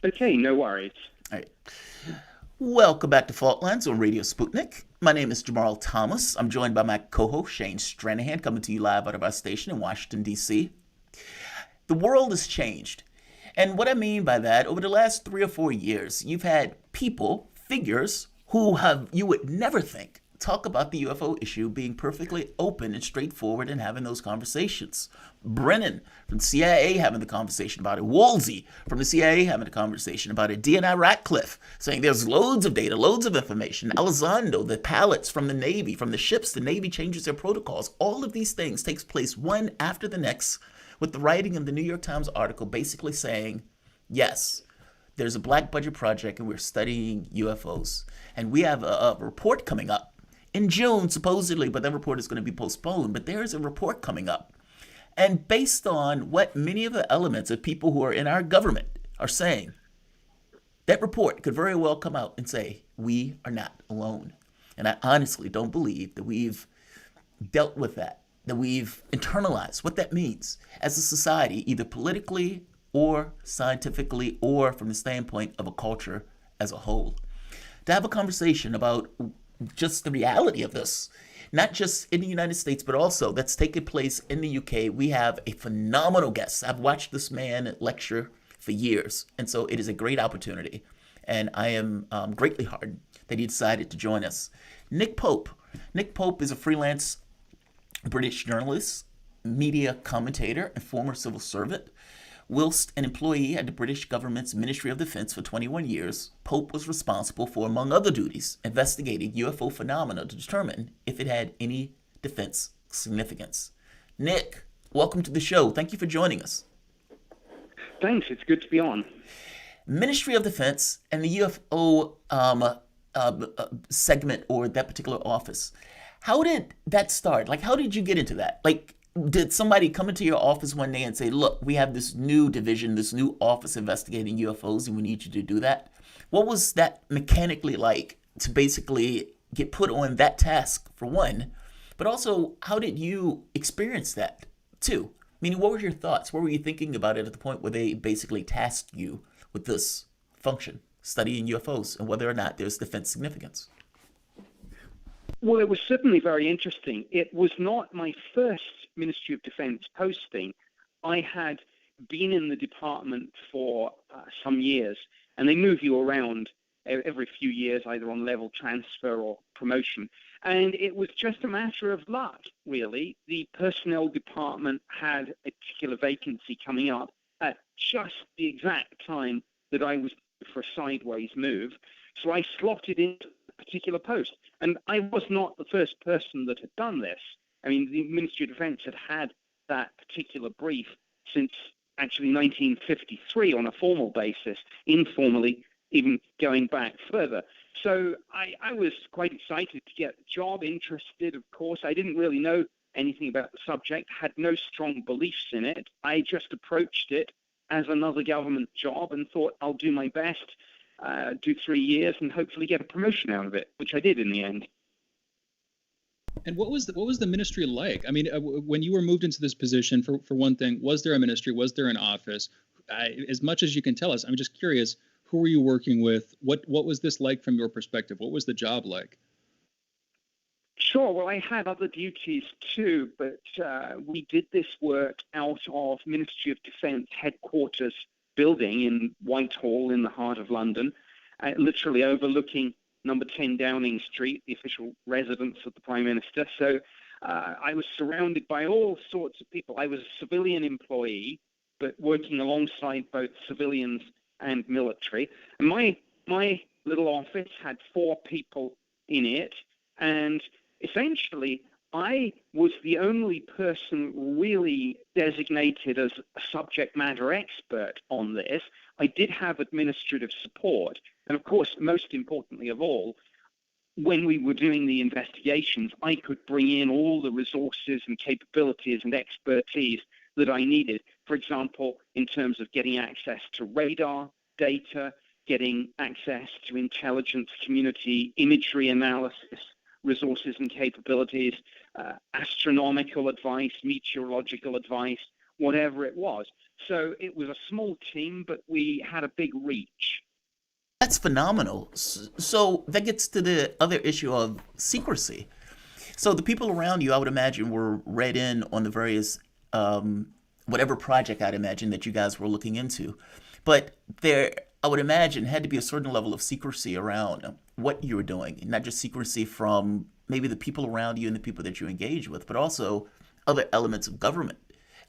Okay, no worries. All right. Welcome back to Faultlines on Radio Sputnik. My name is Jamarl Thomas. I'm joined by my co-host Shane Stranahan, coming to you live out of our station in Washington, D.C. The world has changed. And what I mean by that, over the last 3 or 4 years, you've had people, figures, who have you would never think talk about the UFO issue being perfectly open and straightforward and having those conversations. Brennan from the CIA having the conversation about it. Woolsey from the CIA having the conversation about it. D.N.I. Ratcliffe saying there's loads of data, loads of information. Elizondo, the pilots from the Navy, from the ships, the Navy changes their protocols. All of these things takes place one after the next with the writing of the New York Times article basically saying, yes, there's a black budget project and we're studying UFOs. And we have a report coming up in June, supposedly, but that report is going to be postponed. But there is a report coming up. And based on what many of the elements of people who are in our government are saying, that report could very well come out and say, we are not alone. And I honestly don't believe that we've dealt with that we've internalized what that means as a society, either politically or scientifically or from the standpoint of a culture as a whole. To have a conversation about just the reality of this, not just in the United States, but also that's taken place in the UK. We have a phenomenal guest. I've watched this man lecture for years, and so it is a great opportunity. And I am greatly heartened that he decided to join us. Nick Pope. Nick Pope is a freelance British journalist, media commentator, and former civil servant. Whilst an employee at the British government's Ministry of Defence for 21 years, Pope was responsible for, among other duties, investigating UFO phenomena to determine if it had any defense significance. Nick, welcome to the show. Thank you for joining us. Thanks, it's good to be on. Ministry of Defense and the UFO segment or that particular office. How did that start? Like, how did you get into that? Like, did somebody come into your office one day and say, look, we have this new division, this new office investigating UFOs, and we need you to do that? What was that mechanically like to basically get put on that task, for one? But also, how did you experience that, too? Meaning, what were your thoughts? What were you thinking about it at the point where they basically tasked you with this function, studying UFOs, and whether or not there's defense significance? Well, it was certainly very interesting. It was not my first Ministry of Defense posting. I had been in the department for some years, and they move you around every few years, either on level transfer or promotion. And it was just a matter of luck, really. The personnel department had a particular vacancy coming up at just the exact time that I was for a sideways move. So I slotted into a particular post. And I was not the first person that had done this. I mean, the Ministry of Defense had had that particular brief since actually 1953 on a formal basis, informally, even going back further. So I was quite excited to get the job, interested, of course. I didn't really know anything about the subject, had no strong beliefs in it. I just approached it as another government job and thought I'll do my best, do 3 years, and hopefully get a promotion out of it, which I did in the end. And what was the ministry like? I mean, when you were moved into this position, for one thing, was there a ministry? Was there an office? As much as you can tell us, I'm just curious. Who were you working with? What was this like from your perspective? What was the job like? Sure. Well, I had other duties too, but we did this work out of Ministry of Defence headquarters building in Whitehall in the heart of London, literally overlooking number 10 Downing Street, the official residence of the Prime Minister. So I was surrounded by all sorts of people. I was a civilian employee, but working alongside both civilians and military. And my little office had 4 people in it, and essentially I was the only person really designated as a subject matter expert on this. I did have administrative support, and of course, most importantly of all, when we were doing the investigations, I could bring in all the resources and capabilities and expertise that I needed. For example, in terms of getting access to radar data, getting access to intelligence community imagery analysis, resources and capabilities, astronomical advice, meteorological advice, whatever it was. So it was a small team, but we had a big reach. That's phenomenal. So that gets to the other issue of secrecy. So the people around you, I would imagine, were read in on the various whatever project I'd imagine that you guys were looking into. But there, I would imagine, had to be a certain level of secrecy around what you were doing, not just secrecy from maybe the people around you and the people that you engage with, but also other elements of government.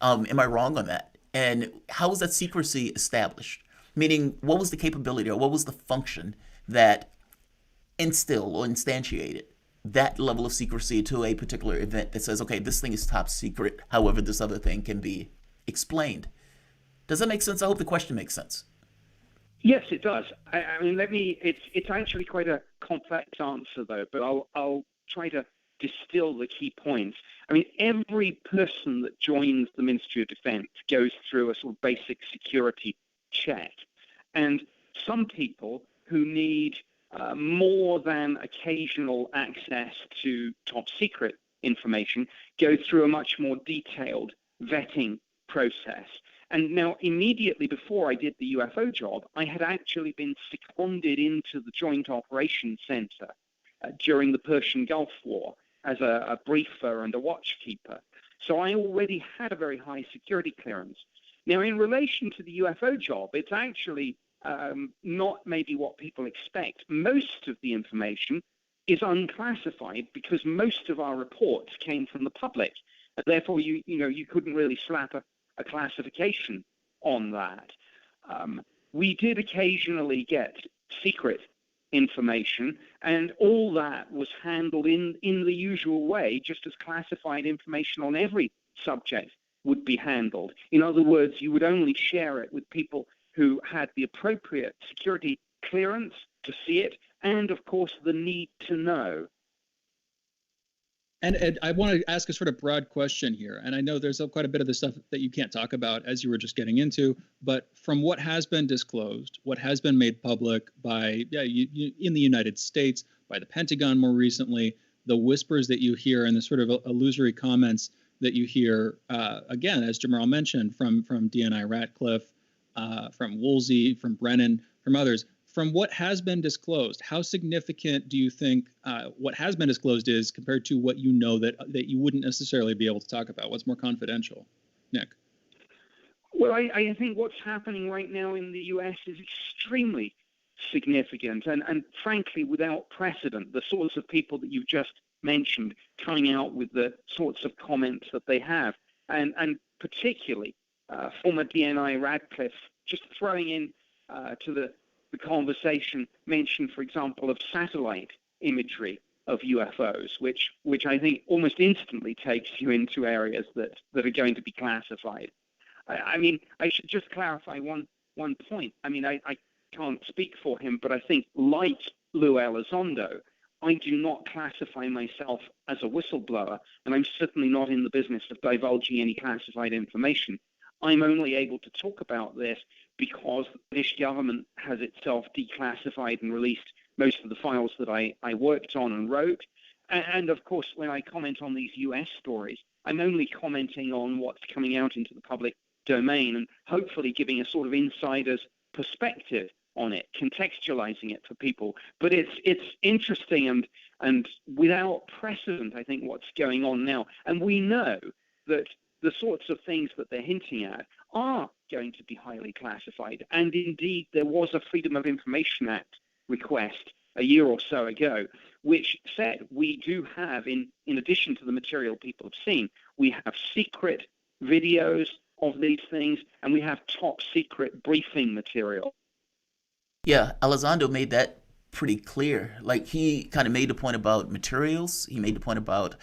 Am I wrong on that? And how was that secrecy established? Meaning, what was the capability or what was the function that instilled or instantiated that level of secrecy to a particular event that says, okay, this thing is top secret, however, this other thing can be explained? Does that make sense? I hope the question makes sense. Yes, it does. I mean, it's actually quite a complex answer, though, but I'll try to distill the key points. I mean, every person that joins the Ministry of Defense goes through a sort of basic security check. And some people who need more than occasional access to top secret information go through a much more detailed vetting process. And now, immediately before I did the UFO job, I had actually been seconded into the Joint Operations Center during the Persian Gulf War as a briefer and a watchkeeper. So I already had a very high security clearance. Now, in relation to the UFO job, it's actually not maybe what people expect. Most of the information is unclassified because most of our reports came from the public. And therefore, you couldn't really slap a classification on that. We did occasionally get secret information, and all that was handled in the usual way, just as classified information on every subject would be handled. In other words, you would only share it with people who had the appropriate security clearance to see it, and of course the need to know. And Ed, I want to ask a sort of broad question here. And I know there's quite a bit of the stuff that you can't talk about as you were just getting into, but from what has been disclosed, what has been made public by, in the United States, by the Pentagon more recently, the whispers that you hear and the sort of illusory comments that you hear, again, as Jamarl mentioned, from DNI Ratcliffe, from Woolsey, from Brennan, from others, from what has been disclosed, how significant do you think what has been disclosed is compared to what you know that you wouldn't necessarily be able to talk about? What's more confidential? Nick? Well, I think what's happening right now in the U.S. is extremely significant and frankly, without precedent. The sorts of people that you've just mentioned coming out with the sorts of comments that they have, and particularly former DNI Ratcliffe just throwing in to the conversation mention, for example, of satellite imagery of UFOs, which I think almost instantly takes you into areas that are going to be classified. I mean, I should just clarify one point. I mean, I can't speak for him, but I think, like Lou Elizondo, I do not classify myself as a whistleblower, and I'm certainly not in the business of divulging any classified information. I'm only able to talk about this because the British government has itself declassified and released most of the files that I worked on and wrote. And of course, when I comment on these US stories, I'm only commenting on what's coming out into the public domain and hopefully giving a sort of insider's perspective on it, contextualizing it for people. But it's interesting and without precedent, I think, what's going on now. And we know that the sorts of things that they're hinting at are going to be highly classified. And indeed, there was a Freedom of Information Act request a year or so ago, which said we do have, in addition to the material people have seen, we have secret videos of these things, and we have top secret briefing material. Yeah, Elizondo made that pretty clear. Like, he kind of made the point about materials. He made the point about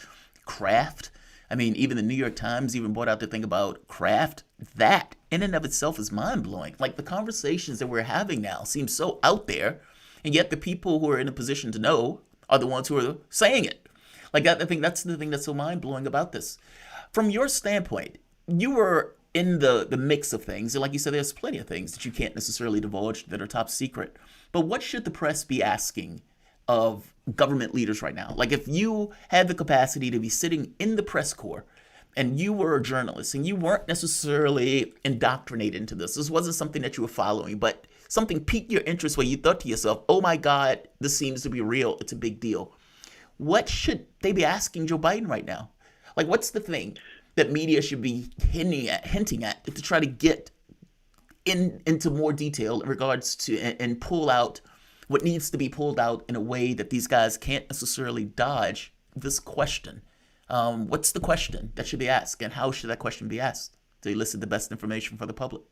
craft. I mean, even the New York Times even brought out the thing about craft. That, in and of itself, is mind-blowing. Like, the conversations that we're having now seem so out there, and yet the people who are in a position to know are the ones who are saying it. Like, I think that's the thing that's so mind-blowing about this. From your standpoint, you were in the mix of things, and like you said, there's plenty of things that you can't necessarily divulge that are top secret. But what should the press be asking of government leaders right now? Like, if you had the capacity to be sitting in the press corps and you were a journalist and you weren't necessarily indoctrinated into this. This wasn't something that you were following, but something piqued your interest where you thought to yourself, oh my God, this seems to be real. It's a big deal. What should they be asking Joe Biden right now? Like, what's the thing that media should be hinting at to try to get into more detail in regards to and pull out what needs to be pulled out in a way that these guys can't necessarily dodge this question? What's the question that should be asked, and how should that question be asked to elicit the best information for the public?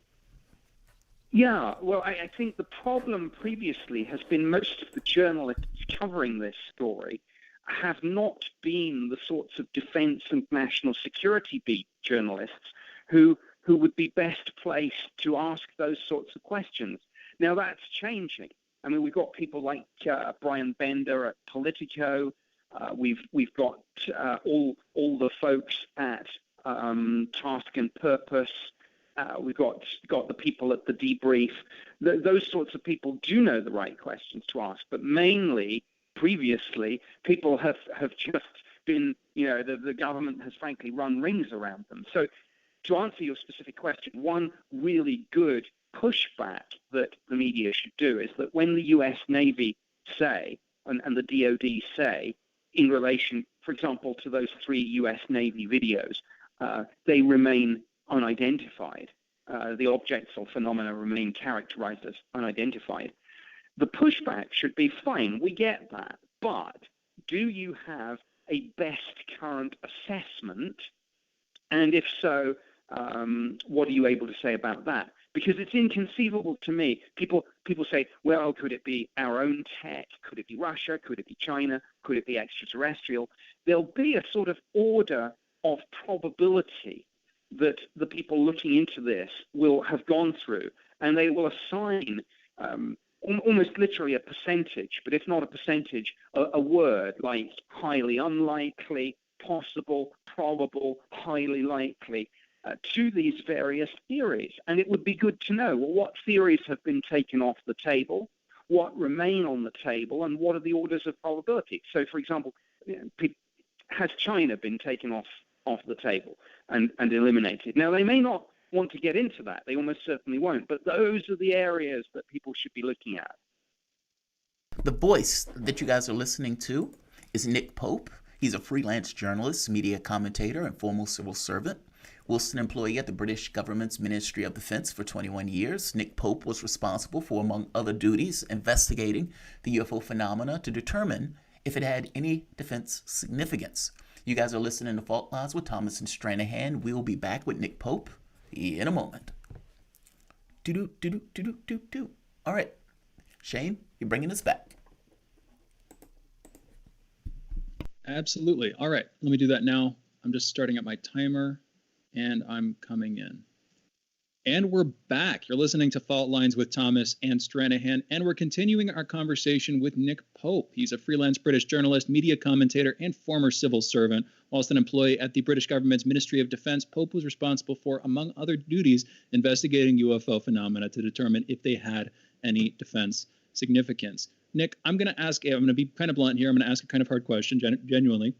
Yeah, well, I think the problem previously has been most of the journalists covering this story have not been the sorts of defense and national security beat journalists who would be best placed to ask those sorts of questions. Now, that's changing. I mean, we've got people like Brian Bender at Politico. We've got all the folks at Task and Purpose. We've got the people at the Debrief. Those sorts of people do know the right questions to ask, but mainly, previously, people have just been, the government has frankly run rings around them. So to answer your specific question, one really good pushback that the media should do is that when the US Navy say, and the DoD say, in relation, for example, to those 3 US Navy videos, they remain unidentified. The objects or phenomena remain characterized as unidentified. The pushback should be, fine, we get that, but do you have a best current assessment? And if so, what are you able to say about that? Because it's inconceivable to me. People say, well, could it be our own tech? Could it be Russia? Could it be China? Could it be extraterrestrial? There'll be a sort of order of probability that the people looking into this will have gone through, and they will assign almost literally a percentage, but if not a percentage, a word like highly unlikely, possible, probable, highly likely, to these various theories. And it would be good to know, well, what theories have been taken off the table, what remain on the table, and what are the orders of probability. So, for example, has China been taken off the table and eliminated? Now, they may not want to get into that. They almost certainly won't. But those are the areas that people should be looking at. The voice that you guys are listening to is Nick Pope. He's a freelance journalist, media commentator, and former civil servant. Wilson employee at the British government's Ministry of Defense for 21 years. Nick Pope was responsible for, among other duties, investigating the UFO phenomena to determine if it had any defense significance. You guys are listening to Fault Lines with Thomas and Stranahan. We'll be back with Nick Pope in a moment. Do. All right, Shane, you're bringing us back. Absolutely. All right, let me do that now. I'm just starting up my timer, and I'm coming in. And we're back. You're listening to Fault Lines with Thomas and Stranahan, and we're continuing our conversation with Nick Pope. He's a freelance British journalist, media commentator, and former civil servant. Whilst an employee at the British government's Ministry of Defense, Pope was responsible for, among other duties, investigating UFO phenomena to determine if they had any defense significance. Nick, I'm going to be kind of blunt here. I'm going to ask a kind of hard question, genuinely.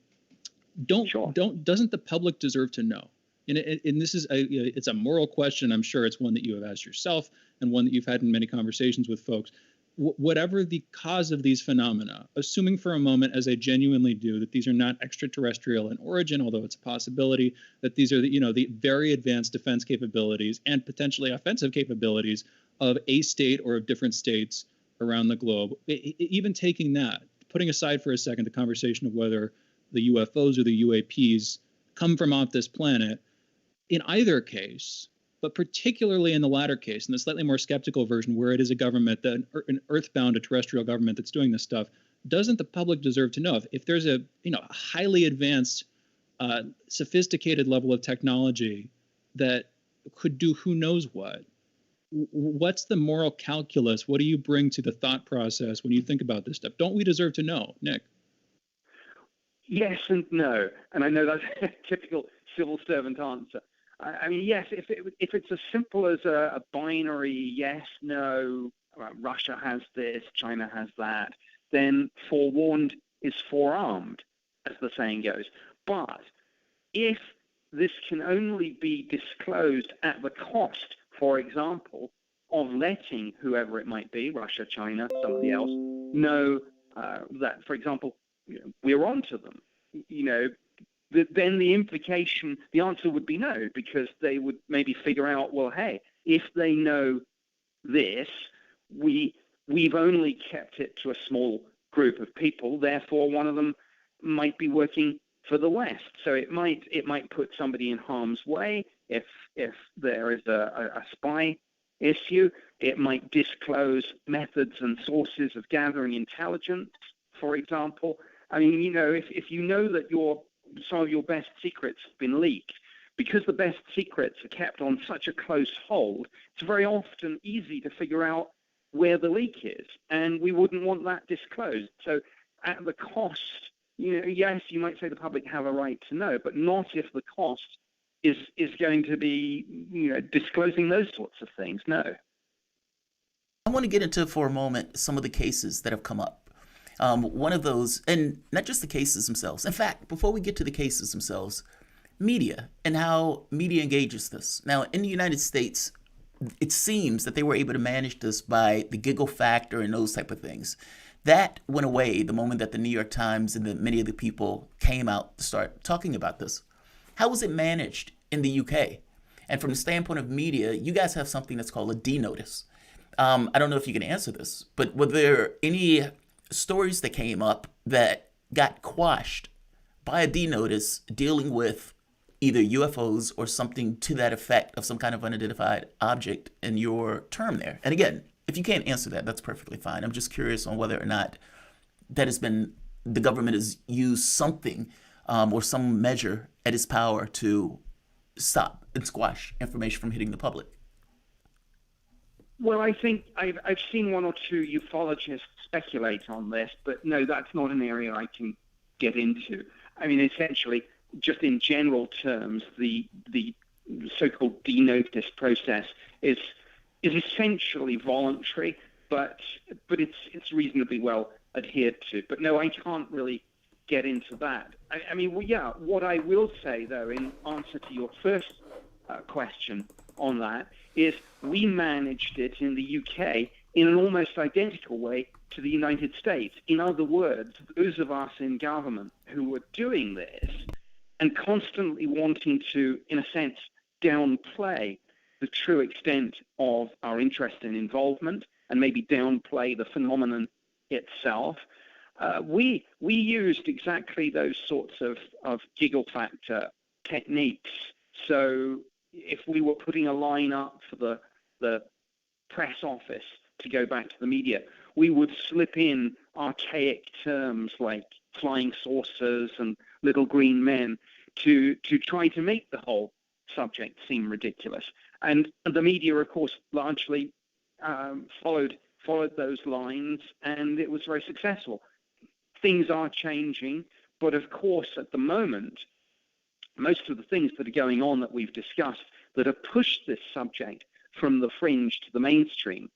Doesn't the public deserve to know? And this is it's a moral question. I'm sure it's one that you have asked yourself and one that you've had in many conversations with folks. Whatever the cause of these phenomena, assuming for a moment, as I genuinely do, that these are not extraterrestrial in origin, although it's a possibility, that these are the very advanced defense capabilities and potentially offensive capabilities of a state or of different states around the globe. Even taking that, putting aside for a second the conversation of whether the UFOs or the UAPs come from off this planet, in either case, but particularly in the latter case, in the slightly more skeptical version where it is a government, an earthbound, a terrestrial government that's doing this stuff, doesn't the public deserve to know if there's a highly advanced, sophisticated level of technology that could do who knows what? What's the moral calculus? What do you bring to the thought process when you think about this stuff? Don't we deserve to know, Nick? Yes and no. And I know that's a typical civil servant answer. I mean, yes, if it's as simple as a binary yes, no, Russia has this, China has that, then forewarned is forearmed, as the saying goes. But if this can only be disclosed at the cost, for example, of letting whoever it might be, Russia, China, somebody else, know that, for example, we're onto them. Then the implication, the answer would be no, because they would maybe figure out, well, hey, if they know this, we've only kept it to a small group of people, therefore one of them might be working for the West. So it might put somebody in harm's way if there is a spy issue. It might disclose methods and sources of gathering intelligence, for example. I mean, if you know that some of your best secrets have been leaked, because the best secrets are kept on such a close hold, it's very often easy to figure out where the leak is, and we wouldn't want that disclosed. So at the cost, yes, you might say the public have a right to know, but not if the cost is going to be, disclosing those sorts of things. No. I want to get into for a moment some of the cases that have come up. One of those, and not just the cases themselves. In fact, before we get to the cases themselves, media and how media engages this. Now, in the United States, it seems that they were able to manage this by the Giggle Factor and those type of things. That went away the moment that the New York Times and many of the people came out to start talking about this. How was it managed in the UK? And from the standpoint of media, you guys have something that's called a D-notice. I don't know if you can answer this, but were there any stories that came up that got quashed by a D-notice dealing with either UFOs or something to that effect of some kind of unidentified object in your term there? And again, if you can't answer that, that's perfectly fine. I'm just curious on whether or not that has been, the government has used something or some measure at its power to stop and squash information from hitting the public. Well, I think I've seen one or two ufologists speculate on this, but no, that's not an area I can get into. I mean, essentially, just in general terms, the so-called D-notice process is essentially voluntary, but it's reasonably well adhered to. But no, I can't really get into that. I mean, well, yeah. What I will say, though, in answer to your first question on that, is we managed it in the UK in an almost identical way to the United States. In other words, those of us in government who were doing this and constantly wanting to, in a sense, downplay the true extent of our interest and involvement and maybe downplay the phenomenon itself, we used exactly those sorts of Giggle Factor techniques. So if we were putting a line up for the press office to go back to the media, we would slip in archaic terms like flying saucers and little green men to try to make the whole subject seem ridiculous. And the media, of course, largely followed those lines, and it was very successful. Things are changing, but of course, at the moment, most of the things that are going on that we've discussed that have pushed this subject from the fringe to the mainstream,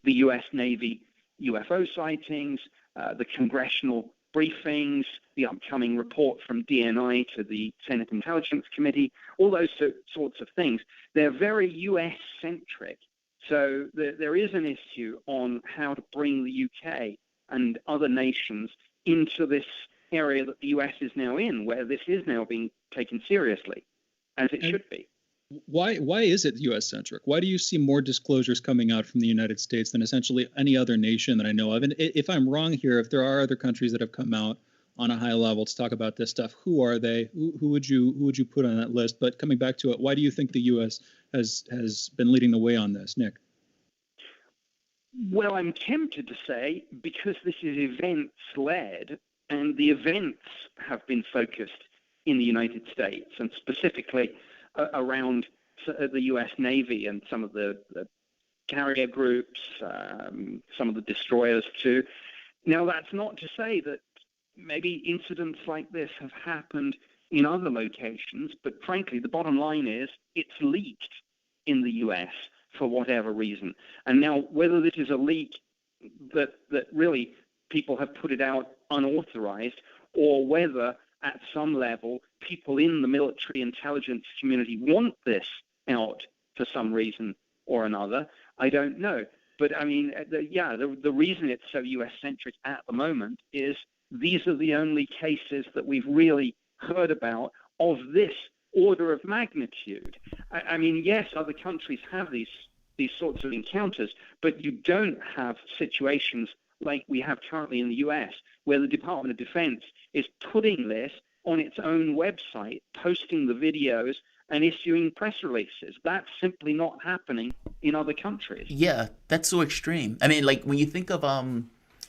the U.S. Navy UFO sightings, the congressional briefings, the upcoming report from DNI to the Senate Intelligence Committee, all those sorts of things, they're very U.S.-centric. So there is an issue on how to bring the UK and other nations into this area that the US is now in, where this is now being taken seriously, as it should be. Why is it U.S.-centric? Why do you see more disclosures coming out from the United States than essentially any other nation that I know of? And if I'm wrong here, if there are other countries that have come out on a high level to talk about this stuff, who are they? Who would you put on that list? But coming back to it, why do you think the U.S. has been leading the way on this, Nick? Well, I'm tempted to say because this is events-led, and the events have been focused in the United States, and specifically around the U.S. Navy and some of the carrier groups, some of the destroyers too. Now, that's not to say that maybe incidents like this have happened in other locations, but frankly, the bottom line is it's leaked in the U.S. for whatever reason. And now, whether this is a leak that really people have put it out unauthorized, or whether at some level people in the military intelligence community want this out for some reason or another, I don't know. But I mean, the reason it's so U.S.-centric at the moment is these are the only cases that we've really heard about of this order of magnitude. I mean, yes, other countries have these sorts of encounters, but you don't have situations like we have currently in the U.S., where the Department of Defense is putting this on its own website, posting the videos, and issuing press releases. That's simply not happening in other countries. Yeah, that's so extreme. I mean, like when you think of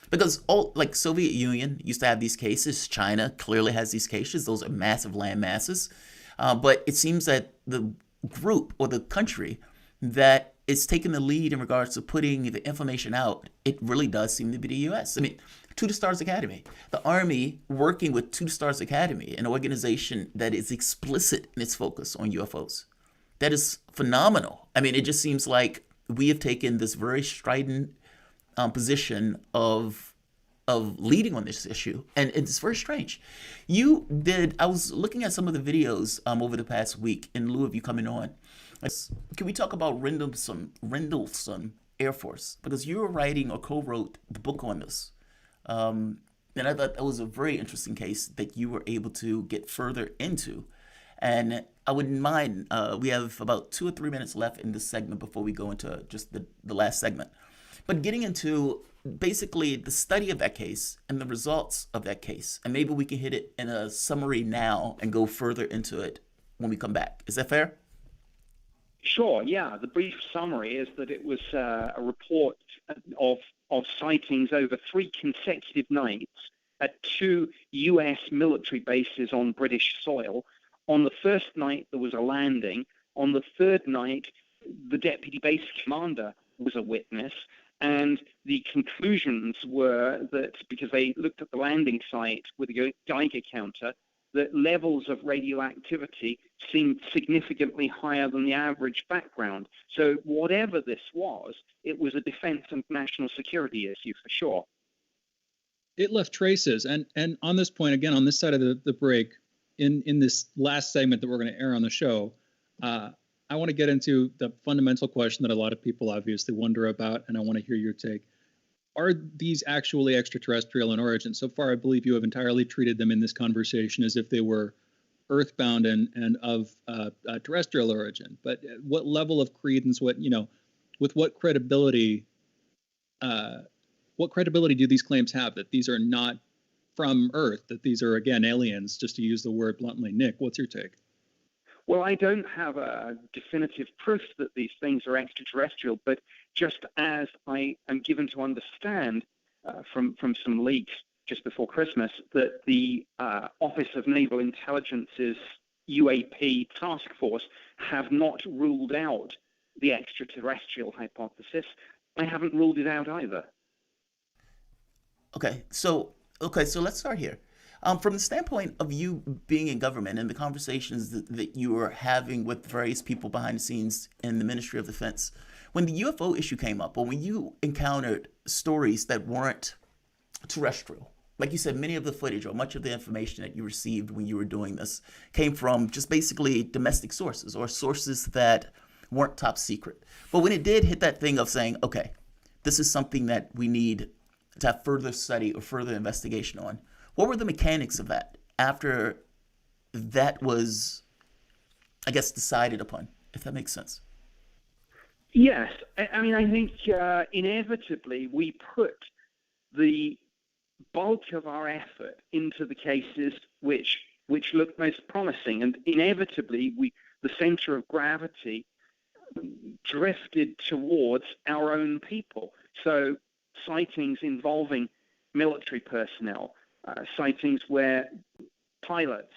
because all like Soviet Union used to have these cases. China clearly has these cases. Those are massive land masses. But it seems that the group or the country that is taking the lead in regards to putting the information out, it really does seem to be the U.S. I mean, Two to Stars Academy, the Army working with Two to Stars Academy, an organization that is explicit in its focus on UFOs. That is phenomenal. I mean, it just seems like we have taken this very strident position of leading on this issue, and it's very strange. I was looking at some of the videos over the past week in lieu of you coming on. Can we talk about Rendlesham Air Force? Because you were writing or co-wrote the book on this. And I thought that was a very interesting case that you were able to get further into. And I wouldn't mind, we have about 2 or 3 minutes left in this segment before we go into just the last segment. But getting into basically the study of that case and the results of that case. And maybe we can hit it in a summary now and go further into it when we come back. Is that fair? Sure, yeah. The brief summary is that it was a report of sightings over 3 consecutive nights at 2 U.S. military bases on British soil. On the first night, there was a landing. On the third night, the deputy base commander was a witness. And the conclusions were that, because they looked at the landing site with a Geiger counter, that levels of radioactivity seemed significantly higher than the average background. So whatever this was, it was a defense and national security issue for sure. It left traces. And on this point, again, on this side of the break, in this last segment that we're going to air on the show, I want to get into the fundamental question that a lot of people obviously wonder about, and I want to hear your take. Are these actually extraterrestrial in origin? So far, I believe you have entirely treated them in this conversation as if they were earthbound and of terrestrial origin. But what level of credence, with what credibility do these claims have that these are not from Earth, that these are, again, aliens, just to use the word bluntly? Nick, what's your take? Well, I don't have a definitive proof that these things are extraterrestrial, but just as I am given to understand from some leaks just before Christmas, that the Office of Naval Intelligence's UAP task force have not ruled out the extraterrestrial hypothesis. I haven't ruled it out either. Okay, so let's start here. From the standpoint of you being in government and the conversations that you were having with various people behind the scenes in the Ministry of Defense, when the UFO issue came up, or when you encountered stories that weren't terrestrial, like you said, many of the footage or much of the information that you received when you were doing this came from just basically domestic sources or sources that weren't top secret. But when it did hit that thing of saying, okay, this is something that we need to have further study or further investigation on, what were the mechanics of that after that was, I guess, decided upon, if that makes sense? Yes. I mean, I think inevitably we put the bulk of our effort into the cases which look most promising. And inevitably, the center of gravity drifted towards our own people. So sightings involving military personnel, sightings where pilots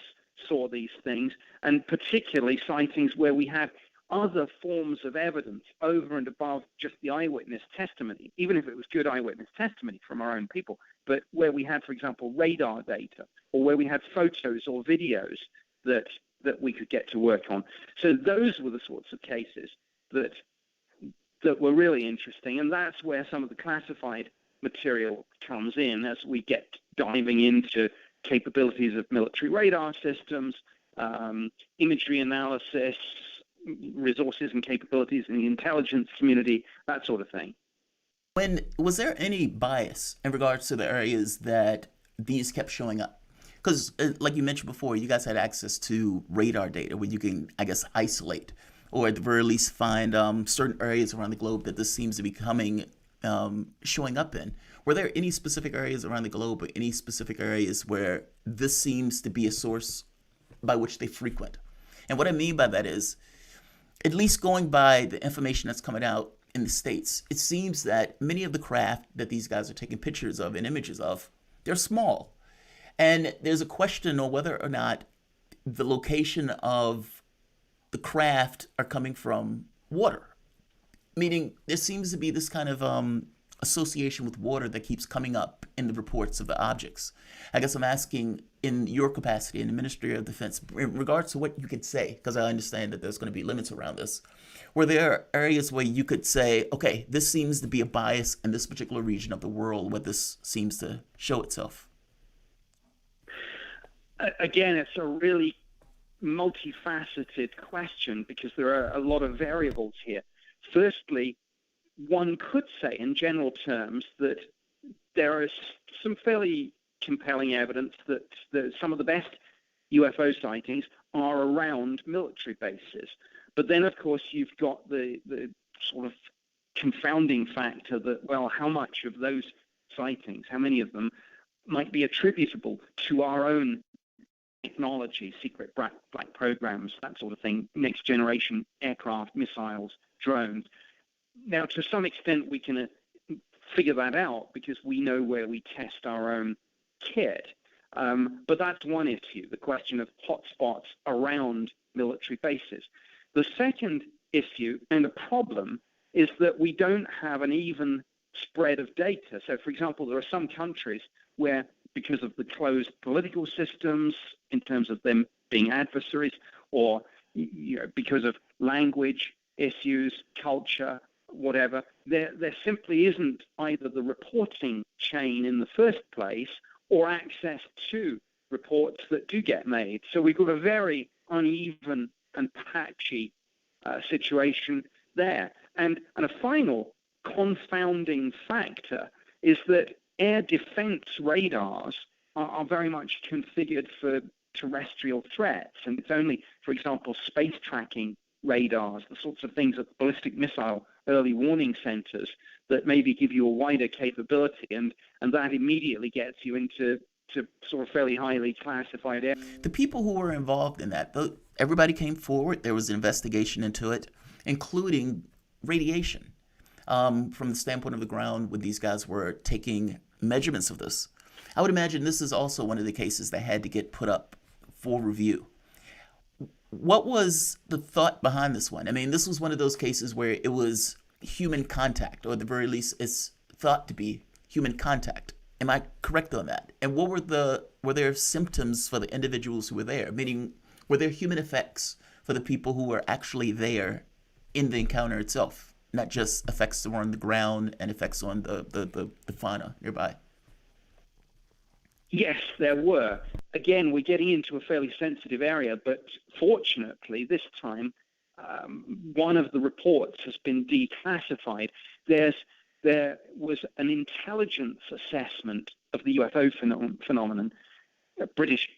saw these things, and particularly sightings where we had other forms of evidence over and above just the eyewitness testimony, even if it was good eyewitness testimony from our own people, but where we had, for example, radar data, or where we had photos or videos that we could get to work on. So those were the sorts of cases that were really interesting, and that's where some of the classified material comes in as we get diving into capabilities of military radar systems, imagery analysis, resources and capabilities in the intelligence community, that sort of thing. Was there any bias in regards to the areas that these kept showing up? Because, like you mentioned before, you guys had access to radar data where you can, I guess, isolate or at the very least find certain areas around the globe that this seems to be showing up in. Were there any specific areas around the globe or any specific areas where this seems to be a source by which they frequent? And what I mean by that is, at least going by the information that's coming out in the States, it seems that many of the craft that these guys are taking pictures of and images of, they're small. And there's a question on whether or not the location of the craft are coming from water. Meaning there seems to be this kind of association with water that keeps coming up in the reports of the objects. I guess I'm asking, in your capacity in the Ministry of Defense, in regards to what you could say, because I understand that there's going to be limits around this, were there areas where you could say, okay, this seems to be a bias in this particular region of the world where this seems to show itself? Again, it's a really multifaceted question because there are a lot of variables here. Firstly, one could say in general terms that there is some fairly compelling evidence that some of the best UFO sightings are around military bases. But then, of course, you've got the sort of confounding factor that, well, how much of those sightings, how many of them might be attributable to our own technology, secret black programs, that sort of thing, next generation aircraft, missiles, drones. Now, to some extent, we can figure that out because we know where we test our own kit. But that's one issue, the question of hotspots around military bases. The second issue and a problem is that we don't have an even spread of data. So, for example, there are some countries where, because of the closed political systems, in terms of them being adversaries, or because of language issues, culture, whatever, there simply isn't either the reporting chain in the first place or access to reports that do get made. So we've got a very uneven and patchy situation there. And a final confounding factor is that air defense radars are very much configured for terrestrial threats. And it's only, for example, space tracking radars, the sorts of things at the ballistic missile early warning centers that maybe give you a wider capability, and that immediately gets you into sort of fairly highly classified areas. The people who were involved in that, everybody came forward. There was an investigation into it, including radiation. From the standpoint of the ground, when these guys were taking measurements of this, I would imagine this is also one of the cases that had to get put up for review. What was the thought behind this one? I mean, this was one of those cases where it was human contact, or at the very least, it's thought to be human contact. Am I correct on that? And what were there symptoms for the individuals who were there? Meaning, were there human effects for the people who were actually there in the encounter itself, not just effects that were on the ground and effects on the fauna nearby? Yes, there were. Again, we're getting into a fairly sensitive area, but fortunately, this time, one of the reports has been declassified. There was an intelligence assessment of the UFO phenomenon, a British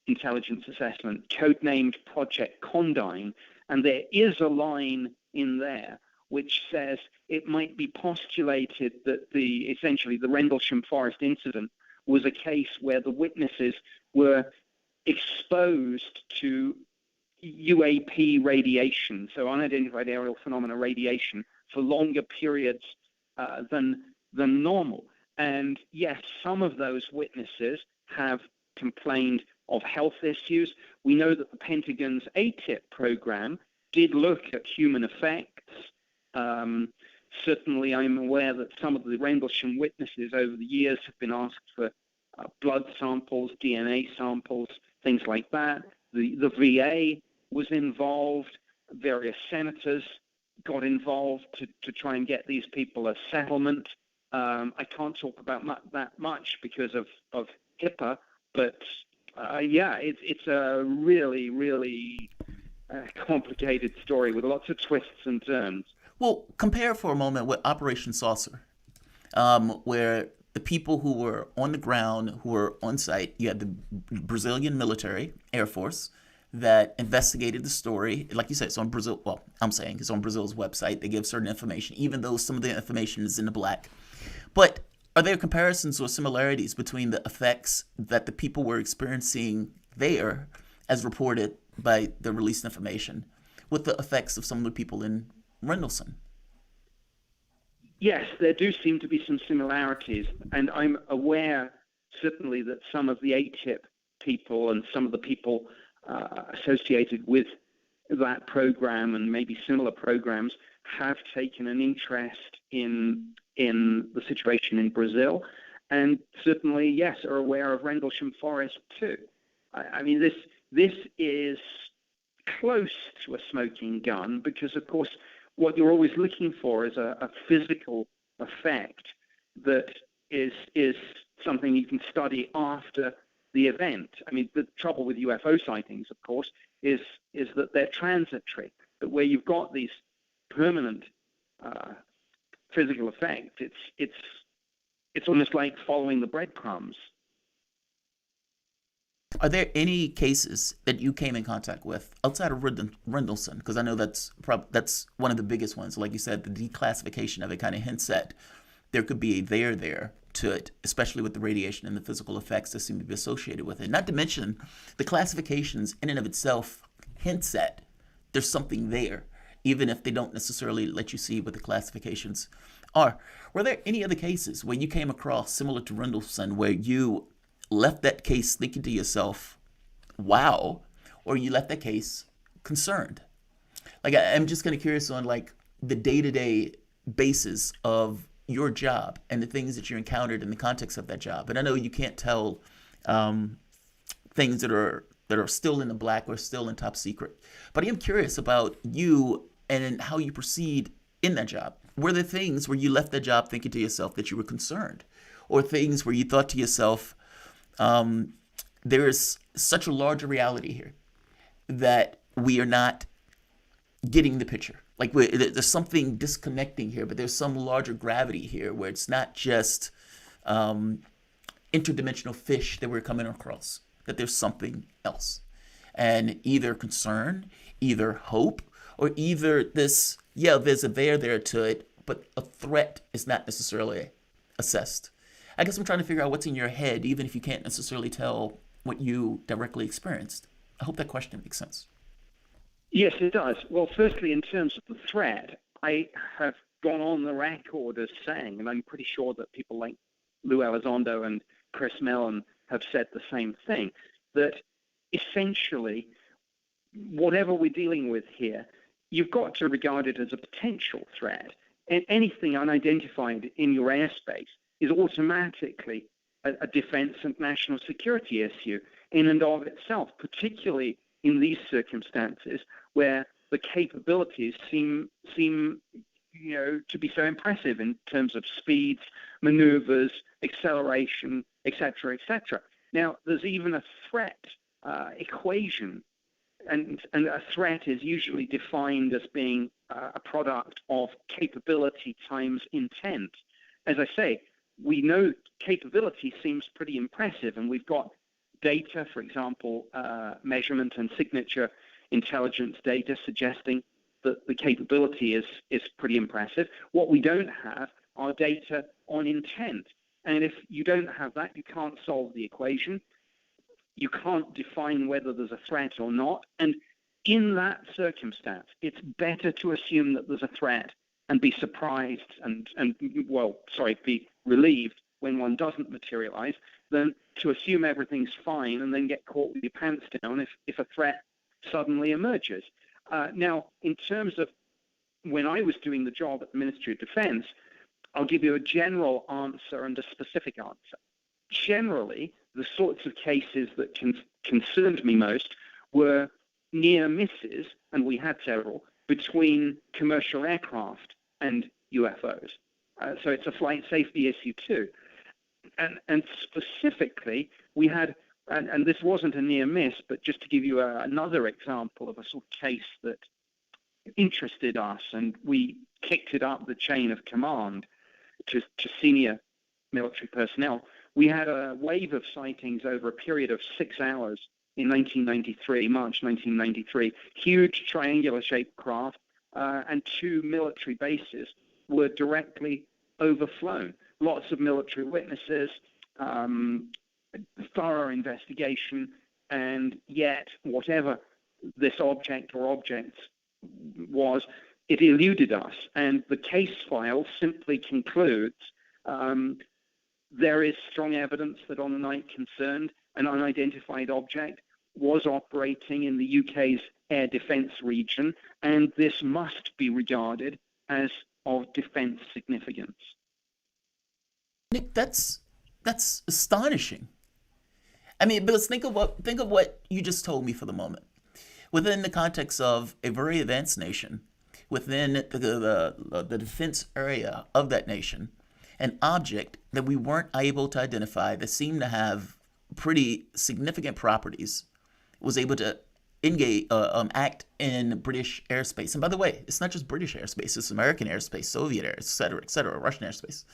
intelligence assessment, codenamed Project Condign, and there is a line in there which says it might be postulated that essentially the Rendlesham forest incident was a case where the witnesses were exposed to UAP radiation, so unidentified aerial phenomena radiation, for longer periods than normal. And yes, some of those witnesses have complained of health issues. We know that the Pentagon's ATIP program did look at human effects. Certainly, I'm aware that some of the Rendlesham witnesses over the years have been asked for blood samples, DNA samples, things like that. The VA was involved. Various senators got involved to try and get these people a settlement. I can't talk about that much because of HIPAA, but Yeah, it's a really, really complicated story with lots of twists and turns. Well, compare for a moment with Operation Saucer, where the people who were on the ground, who were on site, you had the Brazilian military, Air Force, that investigated the story. Like you said, it's on Brazil. Well, I'm saying it's on Brazil's website. They give certain information, even though some of the information is in the black. But are there comparisons or similarities between the effects that the people were experiencing there, as reported by the released information, with the effects of some of the people in Rendlesham? Yes, there do seem to be some similarities, and I'm aware certainly that some of the ATIP people and some of the people associated with that program and maybe similar programs have taken an interest in the situation in Brazil, and certainly, yes, are aware of Rendlesham Forest too. I mean, this is close to a smoking gun because, of course, what you're always looking for is a physical effect that is something you can study after the event. I mean, the trouble with UFO sightings, of course, is that they're transitory. But where you've got these permanent physical effects, it's almost like following the breadcrumbs. Are there any cases that you came in contact with outside of Rendlesham? Because I know that's one of the biggest ones. Like you said, the declassification of it kind of hints at there could be a there to it, especially with the radiation and the physical effects that seem to be associated with it. Not to mention the classifications in and of itself hints at there's something there, even if they don't necessarily let you see what the classifications are. Were there any other cases where you came across, similar to Rendlesham, where you left that case thinking to yourself, wow, or you left that case concerned? Like, I'm just kind of curious on like the day-to-day basis of your job and the things that you encountered in the context of that job. And I know you can't tell things that are still in the black or still in top secret, but I am curious about you and how you proceed in that job. Were there things where you left that job thinking to yourself that you were concerned, or things where you thought to yourself, there is such a larger reality here that we are not getting the picture? Like there's something disconnecting here, but there's some larger gravity here where it's not just interdimensional fish that we're coming across, that there's something else. And either concern, either hope, or either this, yeah, there's a there to it, but a threat is not necessarily assessed. I guess I'm trying to figure out what's in your head, even if you can't necessarily tell what you directly experienced. I hope that question makes sense. Yes, it does. Well, firstly, in terms of the threat, I have gone on the record as saying, and I'm pretty sure that people like Lou Elizondo and Chris Mellon have said the same thing, that essentially, whatever we're dealing with here, you've got to regard it as a potential threat. And anything unidentified in your airspace is automatically a defense and national security issue in and of itself, particularly in these circumstances where the capabilities seem to be so impressive in terms of speeds, maneuvers, acceleration, etc., etc. Now, there's even a threat equation, and a threat is usually defined as being a product of capability times intent. As I say, we know capability seems pretty impressive, and we've got data, for example, measurement and signature intelligence data suggesting that the capability is pretty impressive. What we don't have are data on intent. And if you don't have that, you can't solve the equation. You can't define whether there's a threat or not. And in that circumstance, it's better to assume that there's a threat and be surprised be relieved when one doesn't materialize, than to assume everything's fine and then get caught with your pants down if a threat suddenly emerges. Now, in terms of when I was doing the job at the Ministry of Defense, I'll give you a general answer and a specific answer. Generally, the sorts of cases that concerned me most were near misses, and we had several, between commercial aircraft and UFOs. So it's a flight safety issue too. And specifically, we had and this wasn't a near miss, but just to give you another example of a sort of case that interested us, and we kicked it up the chain of command to senior military personnel. We had a wave of sightings over a period of 6 hours in 1993, March 1993. Huge triangular-shaped craft and 2 military bases were directly overflown. Lots of military witnesses, thorough investigation, and yet whatever this object or objects was, it eluded us. And the case file simply concludes there is strong evidence that on the night concerned, an unidentified object was operating in the UK's air defence region, and this must be regarded as of defence significance. Nick, that's astonishing. I mean, because think of what you just told me for the moment. Within the context of a very advanced nation, within the defense area of that nation, an object that we weren't able to identify that seemed to have pretty significant properties was able to act in British airspace. And by the way, it's not just British airspace, it's American airspace, Soviet airspace, et cetera, Russian airspace.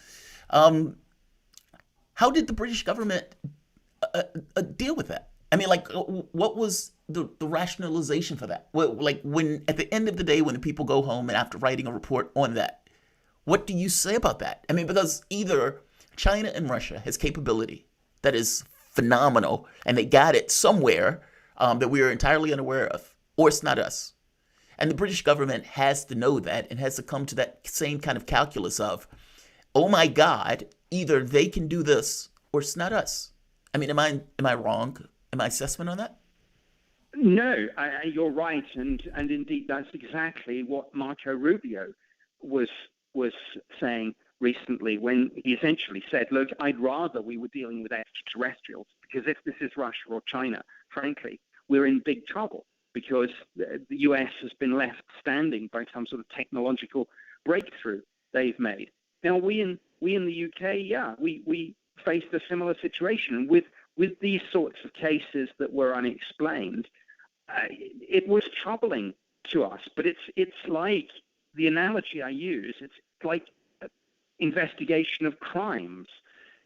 How did the British government deal with that? I mean, like, what was the rationalization for that? Like, when at the end of the day, when the people go home and after writing a report on that, what do you say about that? I mean, because either China and Russia has capability that is phenomenal, and they got it somewhere that we are entirely unaware of, or it's not us. And the British government has to know that and has to come to that same kind of calculus of, oh my God, either they can do this or it's not us. I mean, am I wrong in my assessment on that? No, you're right, and indeed that's exactly what Marco Rubio was saying recently when he essentially said, look, I'd rather we were dealing with extraterrestrials, because if this is Russia or China, frankly, we're in big trouble, because the US has been left standing by some sort of technological breakthrough they've made. Now, we in the UK, we faced a similar situation with these sorts of cases that were unexplained. It was troubling to us, but it's like the analogy I use. It's like investigation of crimes.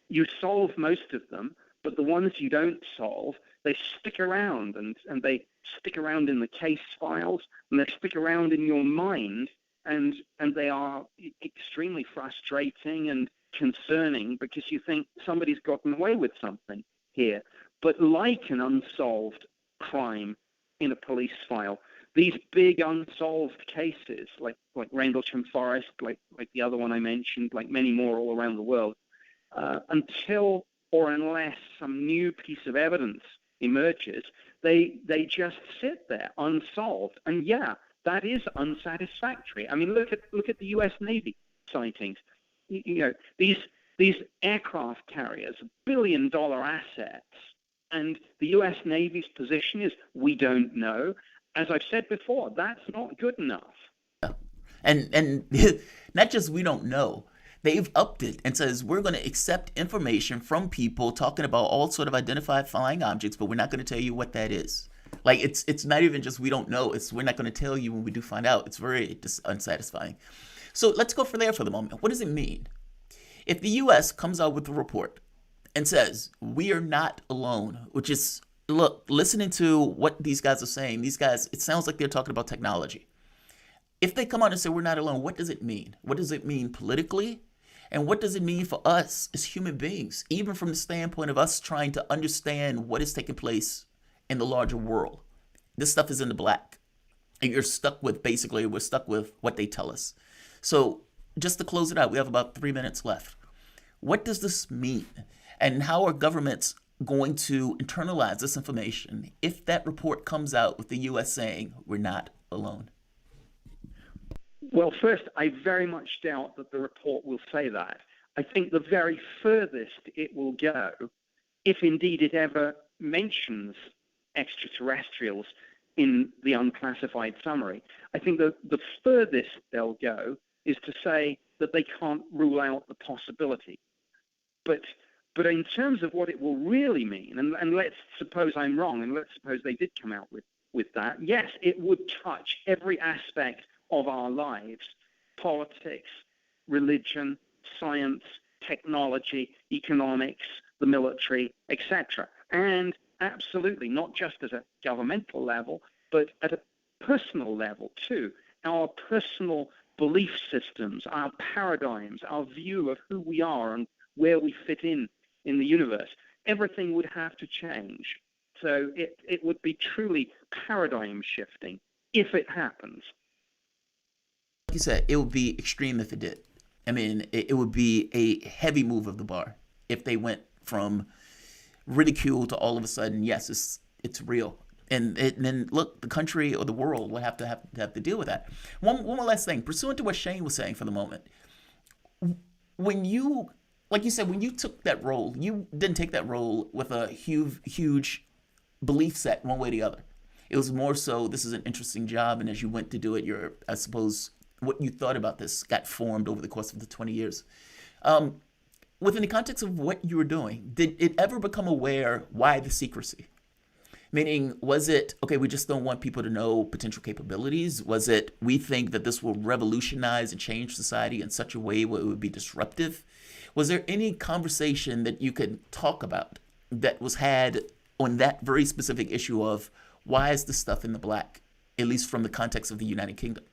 You solve most of them, but the ones you don't solve, they stick around, and they stick around in the case files, and they stick around in your mind, and they are extremely frustrating and concerning, because you think somebody's gotten away with something here. But like an unsolved crime in a police file, these big unsolved cases, like Rendlesham Forest, like the other one I mentioned, like many more all around the world, until or unless some new piece of evidence emerges, they just sit there unsolved. And yeah, that is unsatisfactory. I mean, look at the U.S. Navy sightings. You know, these aircraft carriers, billion-dollar assets, and the U.S. Navy's position is we don't know. As I've said before, that's not good enough. And not just we don't know. They've upped it and says we're going to accept information from people talking about all sort of identified flying objects, but we're not going to tell you what that is. Like, it's not even just we don't know. It's we're not going to tell you when we do find out. It's very unsatisfying. So let's go for there for the moment. What does it mean? If the U.S. comes out with a report and says we are not alone, which is, look, listening to what these guys are saying, these guys, it sounds like they're talking about technology. If they come out and say we're not alone, what does it mean? What does it mean politically? And what does it mean for us as human beings, even from the standpoint of us trying to understand what is taking place in the larger world? This stuff is in the black. And we're stuck with what they tell us. So just to close it out, we have about 3 minutes left. What does this mean? And how are governments going to internalize this information if that report comes out with the U.S. saying we're not alone? Well, first, I very much doubt that the report will say that. I think the very furthest it will go, if indeed it ever mentions extraterrestrials in the unclassified summary, I think the furthest they'll go is to say that they can't rule out the possibility. But But in terms of what it will really mean, and let's suppose I'm wrong, and let's suppose they did come out with that, yes, it would touch every aspect of our lives: politics, religion, science, technology, economics, the military, etc. And absolutely, not just at a governmental level, but at a personal level too. Our personal belief systems, our paradigms, our view of who we are and where we fit in the universe, everything would have to change. So it would be truly paradigm shifting if it happens. Like you said, it would be extreme if it did. I mean, it would be a heavy move of the bar if they went from ridicule to all of a sudden, yes, it's real. And then look, the country or the world will have to deal with that. One more last thing, pursuant to what Shane was saying for the moment, when you, like you said, when you took that role, you didn't take that role with a huge belief set one way or the other. It was more so, this is an interesting job, and as you went to do it, I suppose, what you thought about this got formed over the course of the 20 years. Within the context of what you were doing, did it ever become aware why the secrecy? Meaning, was it, okay, we just don't want people to know potential capabilities? Was it, we think that this will revolutionize and change society in such a way where it would be disruptive? Was there any conversation that you could talk about that was had on that very specific issue of why is this stuff in the black, at least from the context of the United Kingdom?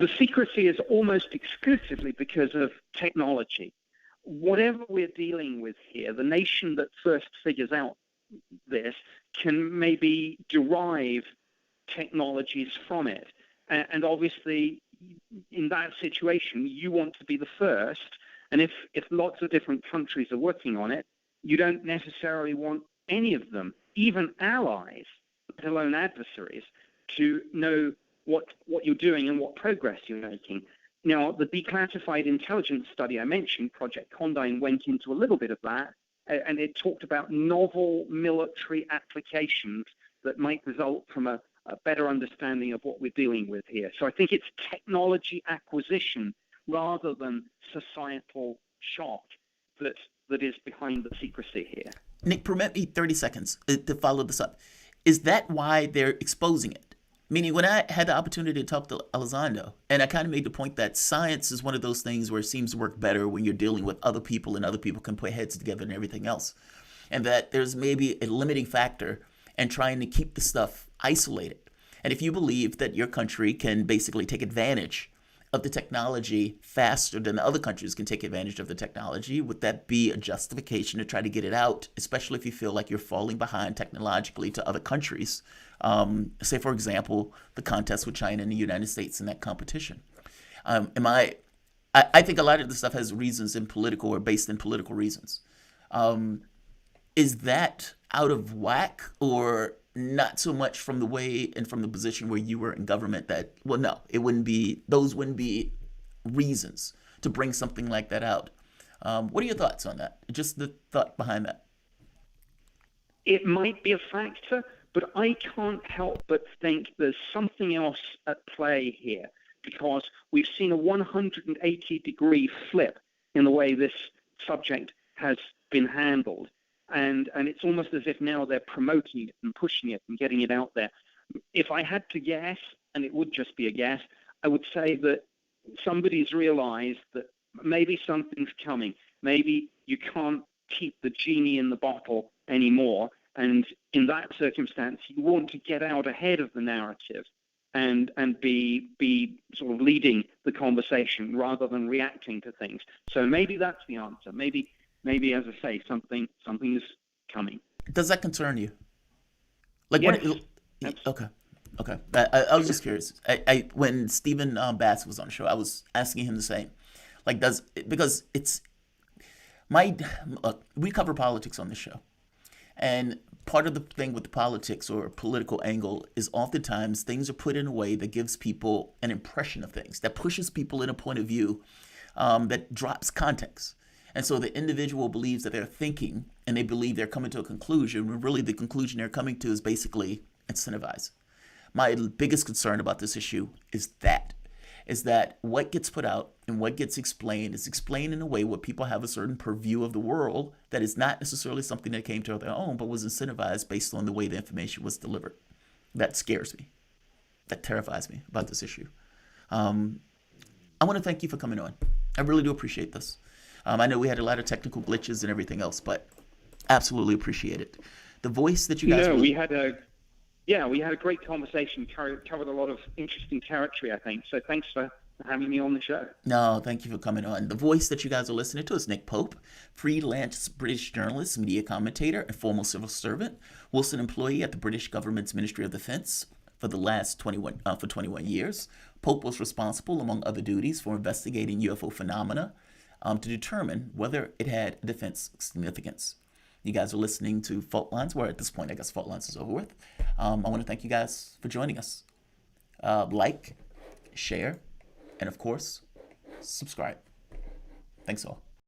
The secrecy is almost exclusively because of technology. Whatever we're dealing with here, the nation that first figures out this can maybe derive technologies from it. And obviously, in that situation, you want to be the first. And if lots of different countries are working on it, you don't necessarily want any of them, even allies, let alone adversaries, to know what you're doing and what progress you're making. Now, the declassified intelligence study I mentioned, Project Condign, went into a little bit of that, and it talked about novel military applications that might result from a better understanding of what we're dealing with here. So I think it's technology acquisition rather than societal shock that is behind the secrecy here. Nick, permit me 30 seconds to follow this up. Is that why they're exposing it? Meaning, when I had the opportunity to talk to Elizondo, and I kind of made the point that science is one of those things where it seems to work better when you're dealing with other people and other people can put heads together and everything else. And that there's maybe a limiting factor in trying to keep the stuff isolated. And if you believe that your country can basically take advantage of the technology faster than the other countries can take advantage of the technology, would that be a justification to try to get it out, especially if you feel like you're falling behind technologically to other countries? Say, for example, the contest with China and the United States in that competition. I think a lot of this stuff has reasons in political or based in political reasons. Is that out of whack or not so much from the way and from the position where you were in government that, well, no, those wouldn't be reasons to bring something like that out. What are your thoughts on that? Just the thought behind that. It might be a factor, but I can't help but think there's something else at play here, because we've seen a 180-degree flip in the way this subject has been handled. And it's almost as if now they're promoting it and pushing it and getting it out there. If I had to guess, and it would just be a guess, I would say that somebody's realized that maybe something's coming. Maybe you can't keep the genie in the bottle anymore. And in that circumstance, you want to get out ahead of the narrative and be sort of leading the conversation rather than reacting to things. So maybe that's the answer. Maybe, as I say, something is coming. Does that concern you? Like, yes. Okay. I was just curious. When Stephen Bass was on the show, I was asking him the same. Like, because it's we cover politics on the show. And part of the thing with the politics or political angle is oftentimes things are put in a way that gives people an impression of things, that pushes people in a point of view that drops context. And so the individual believes that they're thinking and they believe they're coming to a conclusion when really the conclusion they're coming to is basically incentivized. My biggest concern about this issue is that. is that what gets put out and what gets explained is explained in a way where people have a certain purview of the world that is not necessarily something that came to their own, but was incentivized based on the way the information was delivered. That scares me. That terrifies me about this issue. I want to thank you for coming on. I really do appreciate this. I know we had a lot of technical glitches and everything else, but absolutely appreciate it. The voice that you guys... we had a great conversation, covered a lot of interesting territory, I think. So thanks for having me on the show. No, thank you for coming on. The voice that you guys are listening to is Nick Pope, freelance British journalist, media commentator, and former civil servant, Wilson employee at the British government's Ministry of Defense for the last 21 years. Pope was responsible, among other duties, for investigating UFO phenomena to determine whether it had defense significance. You guys are listening to Fault Lines, where at this point, I guess Fault Lines is over with. I want to thank you guys for joining us. Like, share, and of course, subscribe. Thanks all.